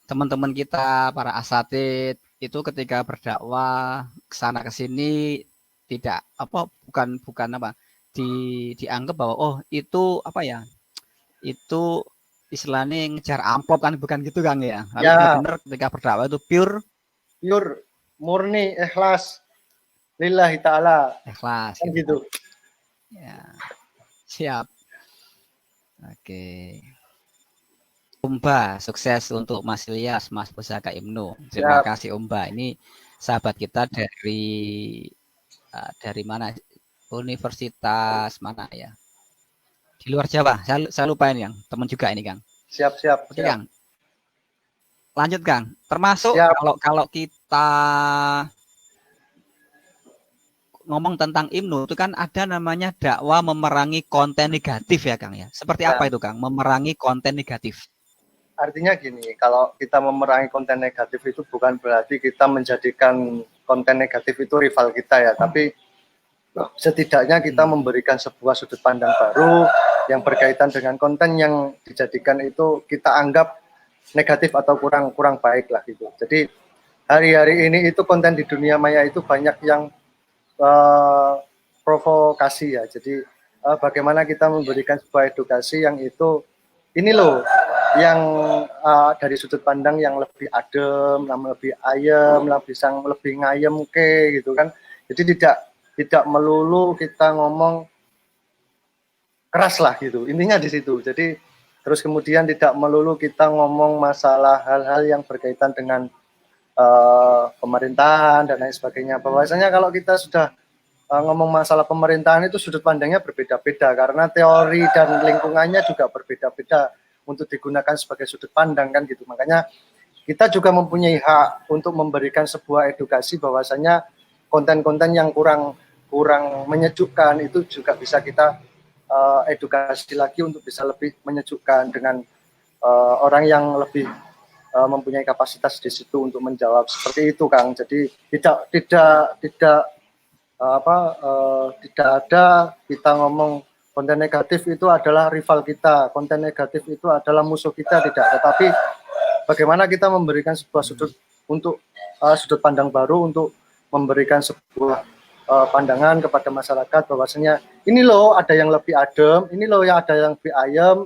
[SPEAKER 1] teman-teman kita para asatid itu ketika berdakwah kesana kesini tidak bukan apa dianggap bahwa oh itu apa ya itu istilahnya ngejar amplop kan bukan gitu Kang ya. Tapi benar ketika berdakwah itu pure
[SPEAKER 2] murni ikhlas lillahi ta'ala.
[SPEAKER 1] Ikhlas
[SPEAKER 2] kan gitu.
[SPEAKER 1] Ya. Siap. Oke. Umba, sukses untuk Mas Ilyas, Mas Pusaka Ibnu. Terima kasih Umba. Ini sahabat kita dari mana? Universitas mana ya? Di luar Jawa. Saya lupa ini Kang. Teman juga ini Kang.
[SPEAKER 2] Siap.
[SPEAKER 1] Oke Kang. Lanjut Kang. Termasuk kalau kita ngomong tentang IMNU itu kan ada namanya dakwah memerangi konten negatif ya Kang ya. Seperti apa itu Kang? Memerangi konten negatif.
[SPEAKER 2] Artinya gini, kalau kita memerangi konten negatif itu bukan berarti kita menjadikan konten negatif itu rival kita ya, tapi setidaknya kita memberikan sebuah sudut pandang baru yang berkaitan dengan konten yang dijadikan itu kita anggap negatif atau kurang baik lah gitu. Jadi hari-hari ini itu konten di dunia maya itu banyak yang provokasi ya. Jadi bagaimana kita memberikan sebuah edukasi yang itu ini loh yang dari sudut pandang yang lebih adem, lebih ayem, lebih ngayem ke gitu kan. Jadi tidak melulu kita ngomong keras lah gitu. Intinya di situ. Jadi terus kemudian tidak melulu kita ngomong masalah hal-hal yang berkaitan dengan pemerintahan dan lain sebagainya. Bahwasanya kalau kita sudah ngomong masalah pemerintahan itu sudut pandangnya berbeda-beda karena teori dan lingkungannya juga berbeda-beda untuk digunakan sebagai sudut pandang kan gitu. Makanya kita juga mempunyai hak untuk memberikan sebuah edukasi bahwasanya konten-konten yang kurang menyejukkan itu juga bisa kita edukasi lagi untuk bisa lebih menyejukkan dengan orang yang lebih mempunyai kapasitas di situ untuk menjawab seperti itu, Kang. Jadi tidak ada kita ngomong konten negatif itu adalah rival kita, konten negatif itu adalah musuh kita, tidak. Tetapi bagaimana kita memberikan sebuah sudut pandang baru untuk memberikan sebuah pandangan kepada masyarakat bahwasanya ini loh ada yang lebih adem, ini loh yang ada yang lebih ayem,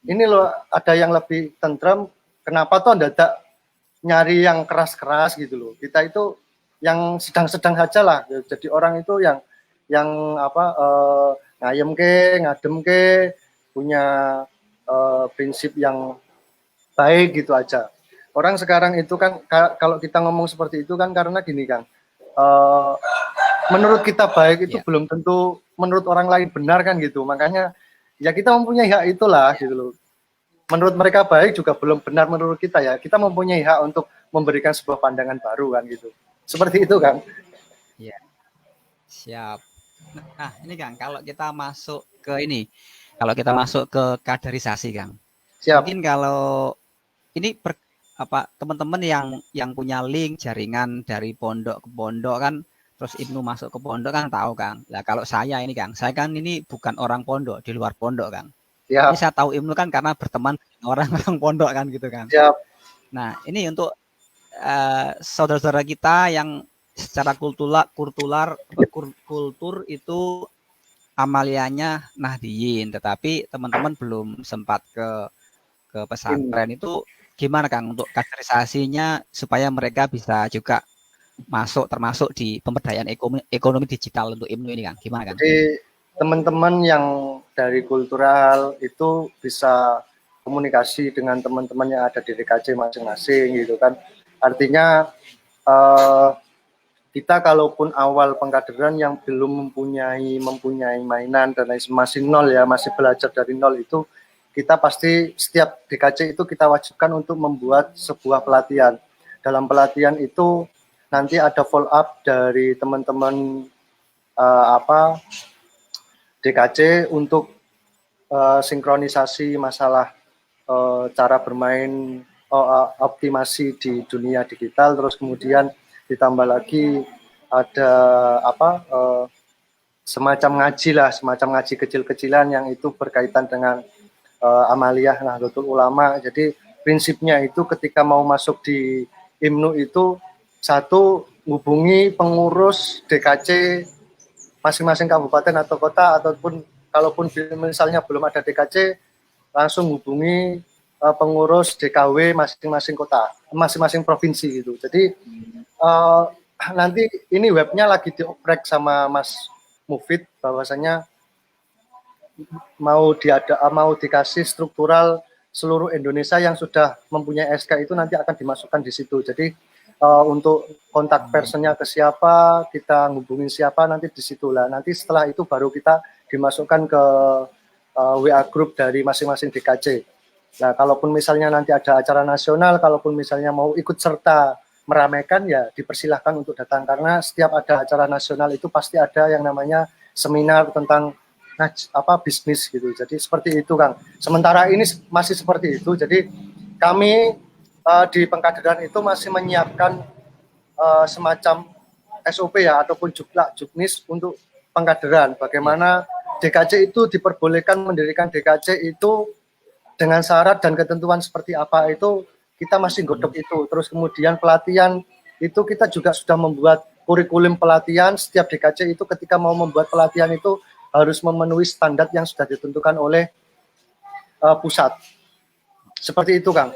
[SPEAKER 2] ini loh ada yang lebih tentrem. Kenapa toh tidak nyari yang keras-keras gitu loh. Kita itu yang sedang-sedang saja lah. Jadi orang itu yang ngayem ke, ngadem ke, punya prinsip yang baik gitu aja. Orang sekarang itu kan kalau kita ngomong seperti itu kan karena gini Kang. Menurut kita baik itu belum tentu menurut orang lain benar kan gitu. Makanya ya kita mempunyai hak itulah gitu loh. Menurut mereka baik juga belum benar menurut kita ya. Kita mempunyai hak untuk memberikan sebuah pandangan baru kan gitu. Seperti itu Kang.
[SPEAKER 1] Iya. Siap. Nah, ini Kang, kalau kita masuk ke ini, kalau kita masuk ke kaderisasi Kang.
[SPEAKER 2] Siap.
[SPEAKER 1] Mungkin kalau ini teman-teman yang punya link jaringan dari pondok ke pondok kan, terus Ibnu masuk ke pondok kan tahu Kang. Nah, kalau saya ini Kang, saya kan ini bukan orang pondok, di luar pondok Kang.
[SPEAKER 2] Siap.
[SPEAKER 1] Ini saya tahu Ibnu kan karena berteman dengan orang-orang pondok kan gitu kan.
[SPEAKER 2] Siap.
[SPEAKER 1] Nah, ini untuk saudara-saudara kita yang secara kultur itu amaliannya Nahdiyin, tetapi teman-teman belum sempat ke pesantren itu gimana Kang untuk kaderisasinya supaya mereka bisa juga termasuk di pemberdayaan ekonomi digital untuk Ibnu ini Kang, gimana Kang?
[SPEAKER 2] Jadi teman-teman yang dari kultural itu bisa komunikasi dengan teman-teman yang ada di DKC masing-masing gitu kan. Artinya kita kalaupun awal pengkaderan yang belum mempunyai mainan dan lain masih nol ya, masih belajar dari nol itu, kita pasti setiap DKC itu kita wajibkan untuk membuat sebuah pelatihan. Dalam pelatihan itu nanti ada follow up dari teman-teman DKC untuk sinkronisasi masalah cara bermain optimasi di dunia digital, terus kemudian ditambah lagi ada semacam ngaji kecil-kecilan yang itu berkaitan dengan amaliyah Nahdlatul Ulama. Jadi prinsipnya itu ketika mau masuk di IMNU itu satu hubungi pengurus DKC masing-masing kabupaten atau kota, ataupun kalaupun misalnya belum ada DKC langsung hubungi pengurus DKW masing-masing kota, masing-masing provinsi gitu. Jadi nanti ini webnya lagi dioprek sama Mas Mufid bahwasanya mau dikasih struktural seluruh Indonesia yang sudah mempunyai SK itu nanti akan dimasukkan di situ. Jadi untuk kontak personnya ke siapa, kita ngubungin siapa nanti di situlah. Nanti setelah itu baru kita dimasukkan ke WA group dari masing-masing DKC. Nah, kalaupun misalnya nanti ada acara nasional, kalaupun misalnya mau ikut serta meramaikan ya dipersilahkan untuk datang, karena setiap ada acara nasional itu pasti ada yang namanya seminar tentang bisnis gitu. Jadi seperti itu Kang. Sementara ini masih seperti itu. Jadi kami di pengkaderan itu masih menyiapkan semacam SOP ya ataupun juknis untuk pengkaderan. Bagaimana DKC itu diperbolehkan mendirikan DKC itu dengan syarat dan ketentuan seperti apa itu kita masih godok itu. Terus kemudian pelatihan itu kita juga sudah membuat kurikulum pelatihan. Setiap DKC itu ketika mau membuat pelatihan itu harus memenuhi standar yang sudah ditentukan oleh pusat. Seperti itu, Kang.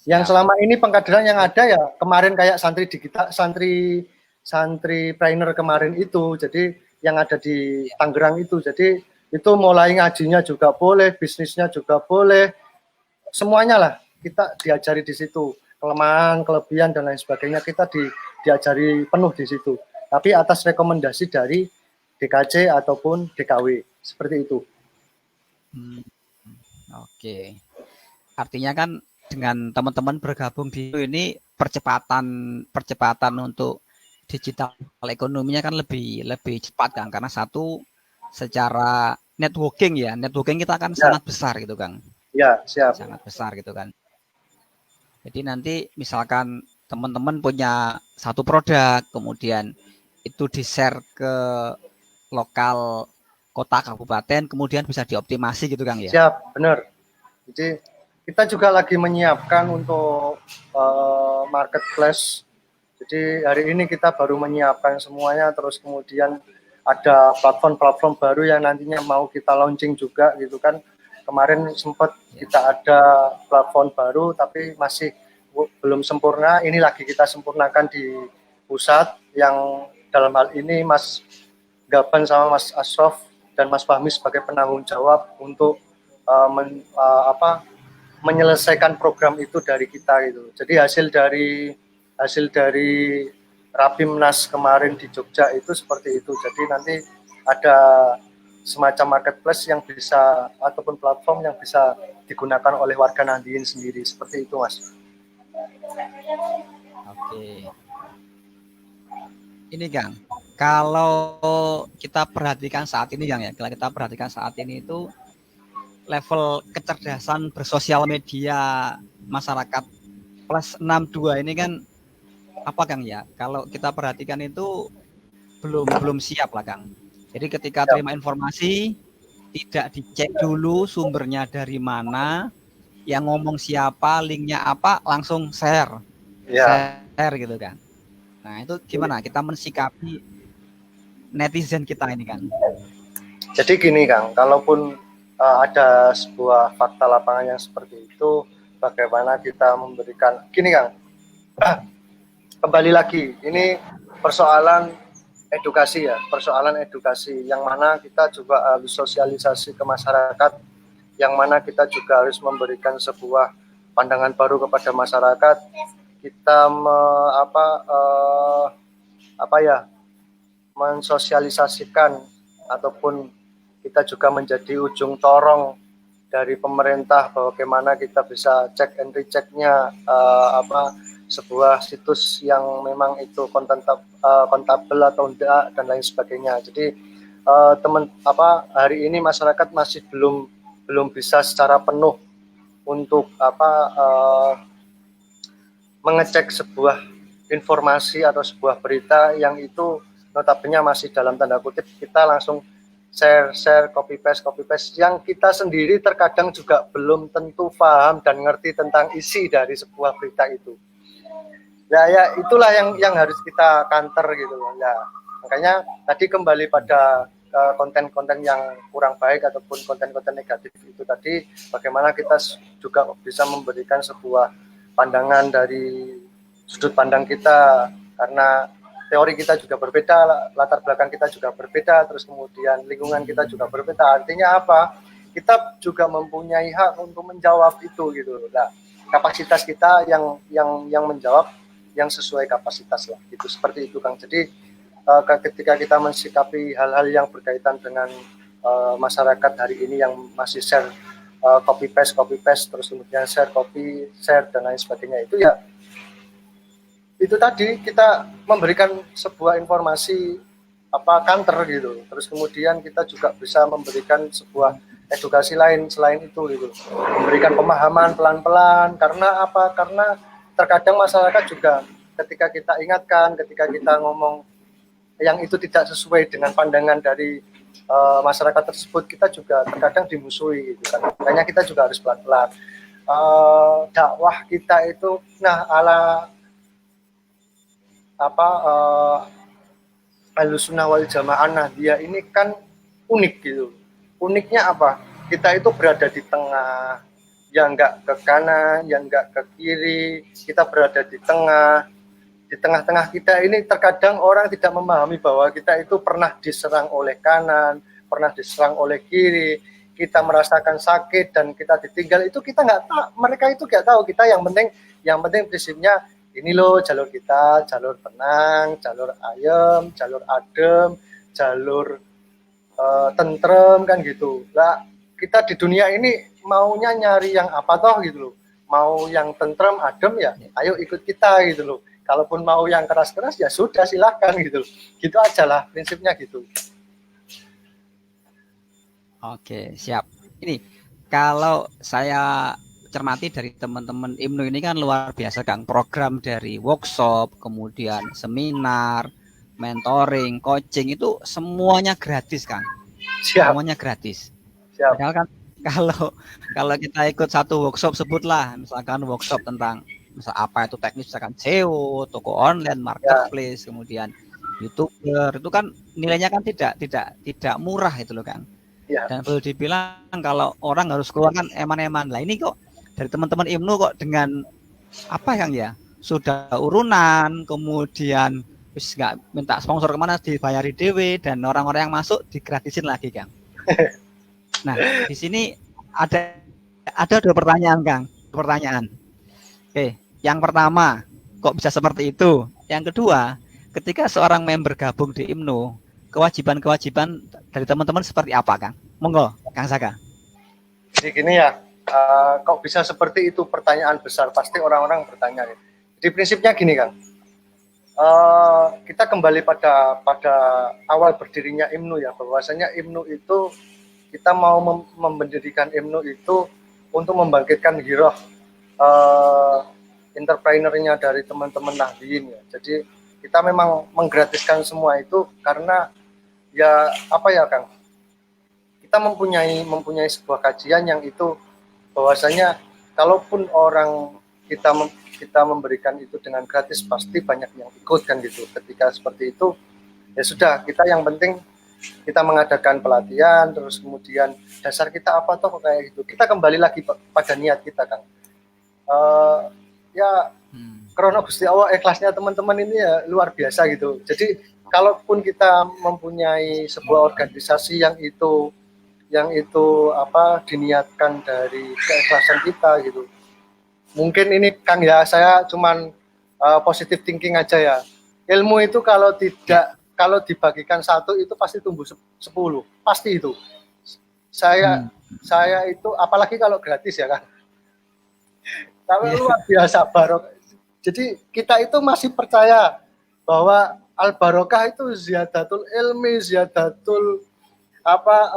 [SPEAKER 2] Yang selama ini pengkaderan yang ada ya kemarin kayak santri digital, santri trainer kemarin itu, jadi yang ada di Tangerang itu, jadi itu mulai ngajinya juga boleh, bisnisnya juga boleh, semuanya lah kita diajari di situ, kelemahan, kelebihan dan lain sebagainya kita diajari penuh di situ. Tapi atas rekomendasi dari DKC ataupun DKW seperti itu.
[SPEAKER 1] Oke, artinya kan dengan teman-teman bergabung di ini percepatan untuk digital ekonominya kan lebih cepat, Kang, karena satu secara networking kita kan sangat besar gitu, Kang.
[SPEAKER 2] Ya, siap.
[SPEAKER 1] Sangat besar gitu kan. Jadi nanti misalkan teman-teman punya satu produk, kemudian itu di-share ke lokal kota kabupaten, kemudian bisa dioptimasi gitu, Kang, ya.
[SPEAKER 2] Siap, benar. Jadi kita juga lagi menyiapkan untuk marketplace. Jadi hari ini kita baru menyiapkan semuanya, terus kemudian ada platform-platform baru yang nantinya mau kita launching juga gitu kan. Kemarin sempat kita ada platform baru tapi masih belum sempurna. Ini lagi kita sempurnakan di pusat, yang dalam hal ini Mas Gaban sama Mas Asrof dan Mas Fahmi sebagai penanggung jawab untuk menyelesaikan program itu dari kita gitu. Jadi hasil dari Rapimnas kemarin di Jogja itu seperti itu. Jadi nanti ada semacam marketplace yang bisa ataupun platform yang bisa digunakan oleh warga Nahdien sendiri, seperti itu, Mas.
[SPEAKER 1] Oke. Ini, Kang, kalau kita perhatikan saat ini, Kang, ya, kalau kita perhatikan saat ini itu level kecerdasan bersosial media masyarakat plus 62 ini kan apa, Kang, ya? Kalau kita perhatikan itu belum siap lah, Kang. Jadi ketika terima informasi tidak dicek dulu sumbernya dari mana, yang ngomong siapa, linknya apa, langsung share gitu, Kang. Nah, itu gimana kita mensikapi netizen kita ini, Kang?
[SPEAKER 2] Jadi gini, Kang, kalaupun ada sebuah fakta lapangan yang seperti itu, bagaimana kita memberikan, gini, Kang, kembali lagi, ini persoalan edukasi ya, persoalan edukasi yang mana kita juga harus sosialisasi ke masyarakat, yang mana kita juga harus memberikan sebuah pandangan baru kepada masyarakat. Kita mensosialisasikan ataupun kita juga menjadi ujung torong dari pemerintah bahwa bagaimana kita bisa cek and rechecknya sebuah situs yang memang itu kontabel atau enggak dan lain sebagainya. Jadi hari ini masyarakat masih belum bisa secara penuh untuk mengecek sebuah informasi atau sebuah berita yang itu notabene masih dalam tanda kutip kita langsung share, copy paste yang kita sendiri terkadang juga belum tentu paham dan ngerti tentang isi dari sebuah berita itu. Ya itulah yang harus kita counter gitu ya. Makanya tadi kembali pada konten-konten yang kurang baik ataupun konten-konten negatif itu tadi, bagaimana kita juga bisa memberikan sebuah pandangan dari sudut pandang kita, karena teori kita juga berbeda, latar belakang kita juga berbeda, terus kemudian lingkungan kita juga berbeda. Artinya apa? Kita juga mempunyai hak untuk menjawab itu gitu. Nah, kapasitas kita yang menjawab yang sesuai kapasitas lah. Itu seperti itu, Kang. Jadi ketika kita mensikapi hal-hal yang berkaitan dengan masyarakat hari ini yang masih share copy paste terus kemudian share dan lain sebagainya, itu ya itu tadi kita memberikan sebuah informasi counter gitu. Terus kemudian kita juga bisa memberikan sebuah edukasi lain selain itu gitu. Memberikan pemahaman pelan-pelan, karena apa? Karena terkadang masyarakat juga ketika kita ingatkan, ketika kita ngomong yang itu tidak sesuai dengan pandangan dari masyarakat tersebut, kita juga terkadang dimusuhi gitu kan. Makanya kita juga harus pelan-pelan. Dakwah kita itu ala apa Ahlussunnah wal Jamaah Nahdliyah ini kan unik gitu. Uniknya apa? Kita itu berada di tengah, yang enggak ke kanan, yang enggak ke kiri, kita berada di tengah. Di tengah-tengah kita ini terkadang orang tidak memahami bahwa kita itu pernah diserang oleh kanan, pernah diserang oleh kiri, kita merasakan sakit dan kita ditinggal, itu kita nggak tahu, mereka itu nggak tahu. Kita yang penting prinsipnya ini loh jalur kita, jalur tenang, jalur ayem, jalur adem, jalur tentrem kan gitu. Lah kita di dunia ini maunya nyari yang apa toh gitu loh. Mau yang tentrem, adem ya, ayo ikut kita gitu loh. Kalaupun mau yang keras-keras ya sudah silahkan gitu. Gitu aja lah prinsipnya gitu.
[SPEAKER 1] Oke, siap. Ini kalau saya cermati dari teman-teman IMNU ini kan luar biasa Kang. Program dari workshop, kemudian seminar, mentoring, coaching itu semuanya gratis Kang.
[SPEAKER 2] Siap.
[SPEAKER 1] Semuanya gratis.
[SPEAKER 2] Siap.
[SPEAKER 1] Padahal kan kalau kita ikut satu workshop, sebutlah misalkan workshop tentang misal apa itu teknis, misalkan SEO, toko online, marketplace, kemudian YouTuber, itu kan nilainya kan tidak murah itu loh Kang.
[SPEAKER 2] Ya.
[SPEAKER 1] Dan boleh dibilang kalau orang harus keluar kan eman-eman. Lah ini kok dari teman-teman IMNU kok dengan apa Kang ya, sudah urunan, kemudian wis nggak minta sponsor kemana, dibayari dewe, dan orang-orang yang masuk digratisin lagi Kang. Nah di sini ada dua pertanyaan Kang, pertanyaan. Oke, yang pertama, kok bisa seperti itu? Yang kedua, ketika seorang member gabung di IMNU, kewajiban-kewajiban dari teman-teman seperti apa, Kang? Monggo, Kang Saka.
[SPEAKER 2] Jadi gini ya, kok bisa seperti itu, pertanyaan besar, pasti orang-orang bertanya. Jadi prinsipnya gini, Kang. Kita kembali pada awal berdirinya IMNU ya, bahwasanya IMNU itu kita mau mendirikan IMNU itu untuk membangkitkan giroh entrepreneurnya dari teman-teman Nahdliyin ya. Jadi kita memang menggratiskan semua itu karena ya apa ya Kang, kita mempunyai sebuah kajian yang itu bahwasanya kalaupun orang kita memberikan itu dengan gratis pasti banyak yang ikut kan gitu. Ketika seperti itu ya sudah, kita yang penting kita mengadakan pelatihan, terus kemudian dasar kita apa toh kayak gitu. Kita kembali lagi pada niat kita Kang. Ya karena Gusti Allah ikhlasnya teman-teman ini ya luar biasa gitu. Jadi kalaupun kita mempunyai sebuah organisasi yang itu apa diniatkan dari keikhlasan kita gitu. Mungkin ini Kang ya, saya cuman positive thinking aja ya. Ilmu itu kalau dibagikan satu itu pasti tumbuh 10, pasti itu. Saya itu apalagi kalau gratis ya Kang. Tapi luar biasa barokah. Jadi kita itu masih percaya bahwa al barokah itu ziyadatul ilmi, ziyadatul apa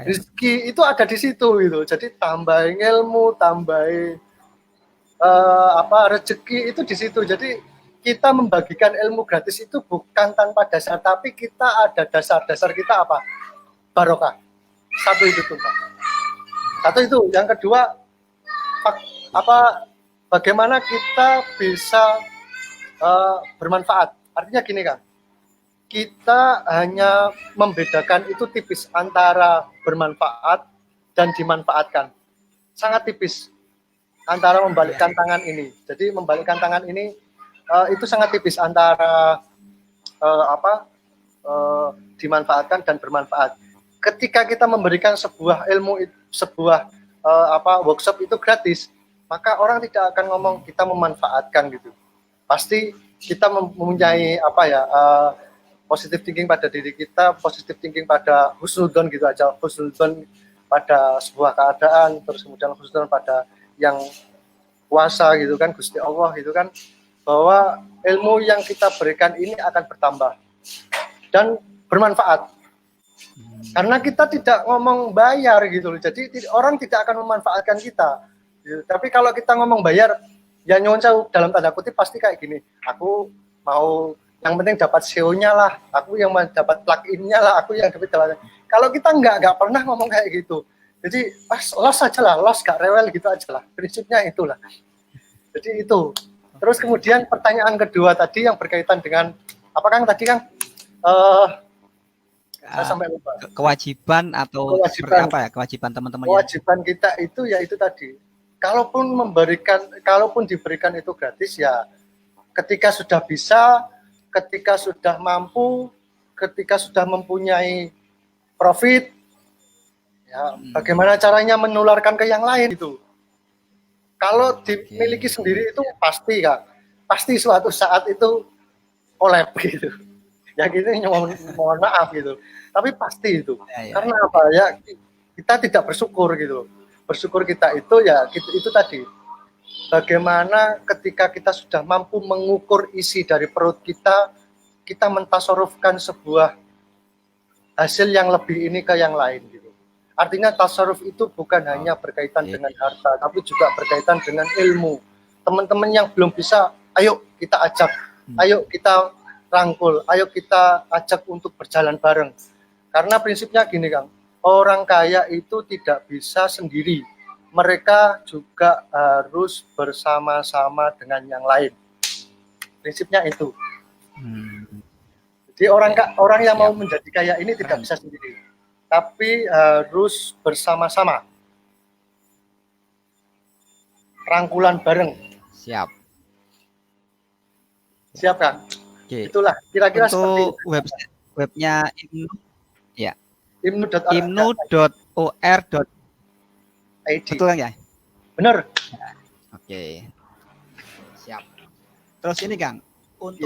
[SPEAKER 2] rezeki itu ada di situ gitu. Jadi tambah ilmu, tambah apa rezeki itu di situ. Jadi kita membagikan ilmu gratis itu bukan tanpa dasar, tapi kita ada dasar kita apa? Barokah. Satu itu tuh Pak. Satu itu. Yang kedua apa? Bagaimana kita bisa bermanfaat? Artinya gini Kang, kita hanya membedakan itu tipis antara bermanfaat dan dimanfaatkan. Sangat tipis antara membalikkan tangan ini. Jadi membalikkan tangan ini itu sangat tipis antara dimanfaatkan dan bermanfaat. Ketika kita memberikan sebuah ilmu, sebuah workshop itu gratis, maka orang tidak akan ngomong kita memanfaatkan gitu. Pasti kita mempunyai positive thinking pada diri kita, positive thinking pada husnudzon gitu aja, husnudzon pada sebuah keadaan, terus kemudian husnudzon pada yang kuasa gitu kan, Gusti Allah gitu kan, bahwa ilmu yang kita berikan ini akan bertambah dan bermanfaat. Karena kita tidak ngomong bayar gitu loh, jadi orang tidak akan memanfaatkan kita. Tapi kalau kita ngomong bayar, ya nyuwun sewu dalam tanda kutip pasti kayak gini, aku mau yang penting dapat SEO-nya lah, aku yang dapat plug-in-nya lah, aku yang dapat. Kalau kita nggak pernah ngomong kayak gitu. Jadi los aja lah, los gak rewel gitu aja lah. Prinsipnya itulah. Jadi itu. Terus kemudian pertanyaan kedua tadi yang berkaitan dengan apa Kang tadi Kang? Saya sampai lupa.
[SPEAKER 1] Kewajiban atau seperti
[SPEAKER 2] Kewajiban.
[SPEAKER 1] apa ya kewajiban teman-teman ya?
[SPEAKER 2] Kewajiban kita itu ya itu tadi. Kalaupun diberikan itu gratis ya ketika sudah bisa, ketika sudah mampu, ketika sudah mempunyai profit, ya bagaimana caranya menularkan ke yang lain itu. Kalau dimiliki sendiri itu pasti Kak, pasti suatu saat itu collab gitu. Ya gini mohon maaf gitu. Tapi pasti itu. Karena apa ya kita tidak bersyukur gitu. Bersyukur kita itu ya itu tadi. Bagaimana ketika kita sudah mampu mengukur isi dari perut kita, kita mentasarufkan sebuah hasil yang lebih ini ke yang lain gitu. Artinya tasaruf itu bukan hanya berkaitan dengan harta, tapi juga berkaitan dengan ilmu. Teman-teman yang belum bisa, ayo kita ajak, ayo kita rangkul, ayo kita ajak untuk berjalan bareng. Karena prinsipnya gini Kang, orang kaya itu tidak bisa sendiri. Mereka juga harus bersama-sama dengan yang lain. Prinsipnya itu. Jadi orang yang mau menjadi kaya ini tidak bisa sendiri, tapi harus bersama-sama. Rangkulan bareng.
[SPEAKER 1] Siap.
[SPEAKER 2] Siap Kang.
[SPEAKER 1] Oke.
[SPEAKER 2] Itulah kira-kira seperti
[SPEAKER 1] webnya Imnu ya.
[SPEAKER 2] imnu.or.id.
[SPEAKER 1] Betul kan ya?
[SPEAKER 2] Benar.
[SPEAKER 1] Oke. Siap. Terus ini Kang, untuk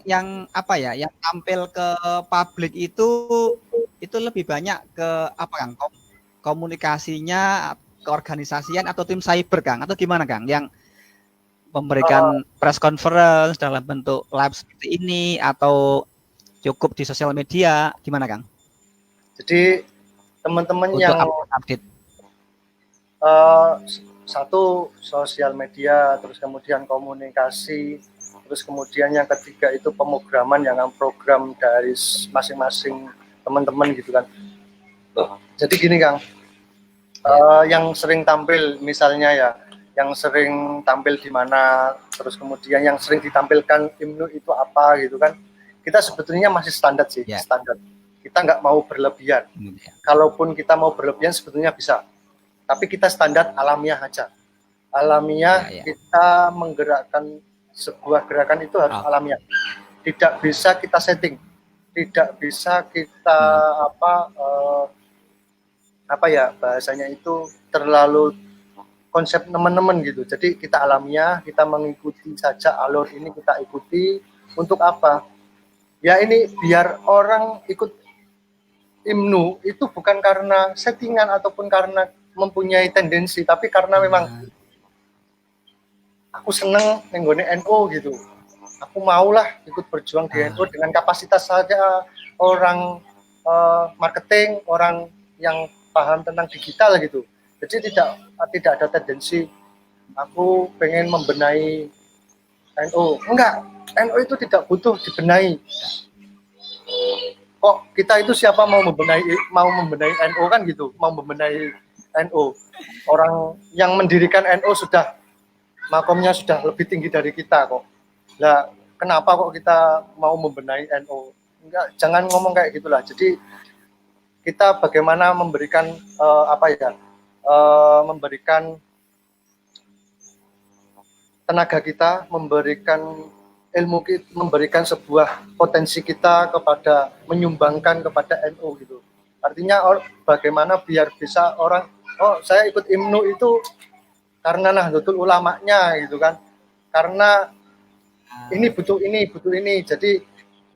[SPEAKER 1] yang apa ya, yang tampil ke publik itu lebih banyak ke apa Kang? Komunikasinya, keorganisasian atau tim cyber Kang? Atau gimana Kang? Yang memberikan press conference dalam bentuk live seperti ini atau cukup di sosial media, gimana Kang?
[SPEAKER 2] Jadi teman-teman yang
[SPEAKER 1] update
[SPEAKER 2] satu sosial media, terus kemudian komunikasi, terus kemudian yang ketiga itu pemrograman yang program dari masing-masing teman-teman gitu kan. Jadi gini Kang, yang sering tampil misalnya ya, yang sering tampil di mana, terus kemudian yang sering ditampilkan Imnu itu apa gitu kan. Kita sebetulnya masih standar sih, standar. Kita nggak mau berlebihan. Kalaupun kita mau berlebihan sebetulnya bisa. Tapi kita standar alamiah aja. Alamiah kita menggerakkan sebuah gerakan itu harus alamiah. Tidak bisa kita setting. Tidak bisa kita apa ya bahasanya itu terlalu konsep teman-teman gitu. Jadi kita alamiah, kita mengikuti saja alur ini kita ikuti. Untuk apa? Ya ini biar orang ikut Imnu itu bukan karena settingan ataupun karena mempunyai tendensi, tapi karena memang aku seneng nenggone NU gitu. Aku maulah ikut berjuang di NU dengan kapasitas saja orang marketing, orang yang paham tentang digital gitu. Jadi tidak ada tendensi aku pengen membenahi NU. Enggak, NU itu tidak butuh dibenahi. Kok kita itu siapa mau membenahi NU kan gitu, mau membenahi NU. Orang yang mendirikan NU sudah makomnya sudah lebih tinggi dari kita kok. Lah, kenapa kok kita mau membenahi NU? Enggak, jangan ngomong kayak gitulah. Jadi kita bagaimana memberikan memberikan tenaga kita, memberikan ilmu kita, memberikan sebuah potensi kita kepada menyumbangkan kepada NU gitu. Artinya bagaimana biar bisa orang saya ikut Imnu itu karena Nahdlatul Ulamanya gitu kan. Karena ini butuh ini. Jadi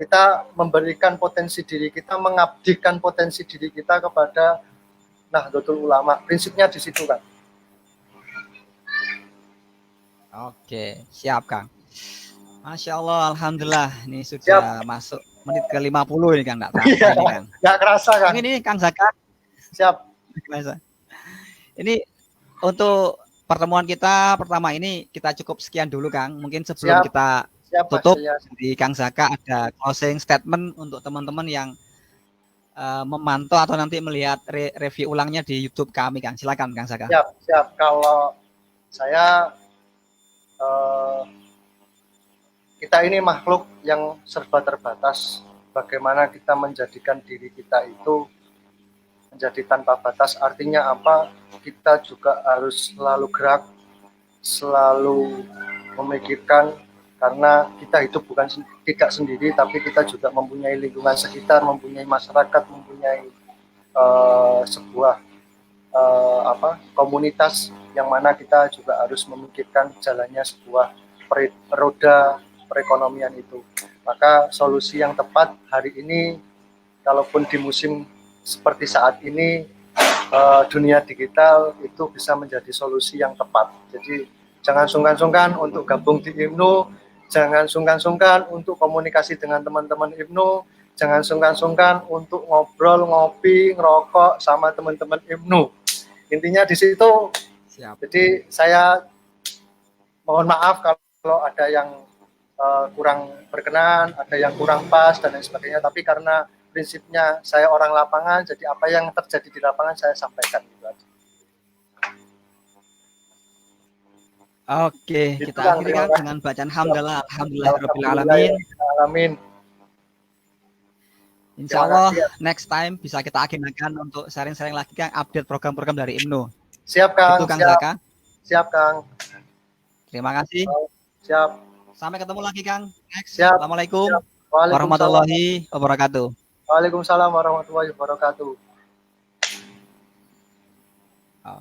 [SPEAKER 2] kita memberikan potensi diri kita, mengabdikan potensi diri kita kepada Nahdlatul Ulama. Prinsipnya di situ kan.
[SPEAKER 1] Oke, siap Kang. Masya Allah, alhamdulillah ini sudah masuk menit ke 50 ini Kang,
[SPEAKER 2] nggak kerasa Kang.
[SPEAKER 1] Ini Kang Zaka.
[SPEAKER 2] Siap.
[SPEAKER 1] Ini untuk pertemuan kita pertama ini kita cukup sekian dulu Kang. Mungkin sebelum kita tutup di Kang Zaka ada closing statement untuk teman-teman yang memantau atau nanti melihat review ulangnya di YouTube kami Kang. Silakan Kang Zaka.
[SPEAKER 2] Siap. Kalau saya kita ini makhluk yang serba terbatas. Bagaimana kita menjadikan diri kita itu menjadi tanpa batas, artinya apa? Kita juga harus selalu gerak, selalu memikirkan, karena kita hidup bukan tidak sendiri, tapi kita juga mempunyai lingkungan sekitar, mempunyai masyarakat, mempunyai sebuah komunitas yang mana kita juga harus memikirkan jalannya sebuah roda perekonomian itu. Maka solusi yang tepat hari ini, kalaupun di musim seperti saat ini, dunia digital itu bisa menjadi solusi yang tepat. Jadi jangan sungkan-sungkan untuk gabung di IMNO, jangan sungkan-sungkan untuk komunikasi dengan teman-teman IMNO, jangan sungkan-sungkan untuk ngobrol, ngopi, ngerokok sama teman-teman IMNO. Intinya di situ.
[SPEAKER 1] Siap.
[SPEAKER 2] Jadi saya mohon maaf kalau ada yang kurang berkenan, ada yang kurang pas dan lain sebagainya, tapi karena prinsipnya saya orang lapangan, jadi apa yang terjadi di lapangan saya sampaikan gitu aja.
[SPEAKER 1] Oke,
[SPEAKER 2] Gitu,
[SPEAKER 1] kita
[SPEAKER 2] Kang,
[SPEAKER 1] akhiri kan dengan bacaan hamdalah, alhamdulillahirabbil
[SPEAKER 2] alamin.
[SPEAKER 1] Insya Allah next time bisa kita agendakan untuk sharing-sharing lagi Kang, update program-program dari IMNO.
[SPEAKER 2] Siap Kang,
[SPEAKER 1] Gitu, Kang
[SPEAKER 2] siap.
[SPEAKER 1] Zaka.
[SPEAKER 2] Siap Kang.
[SPEAKER 1] Terima kasih.
[SPEAKER 2] Siap.
[SPEAKER 1] Sampai ketemu lagi Kang. Next.
[SPEAKER 2] Siap.
[SPEAKER 1] Assalamualaikum
[SPEAKER 2] Siap.
[SPEAKER 1] warahmatullahi wabarakatuh.
[SPEAKER 2] Waalaikumsalam warahmatullahi wabarakatuh.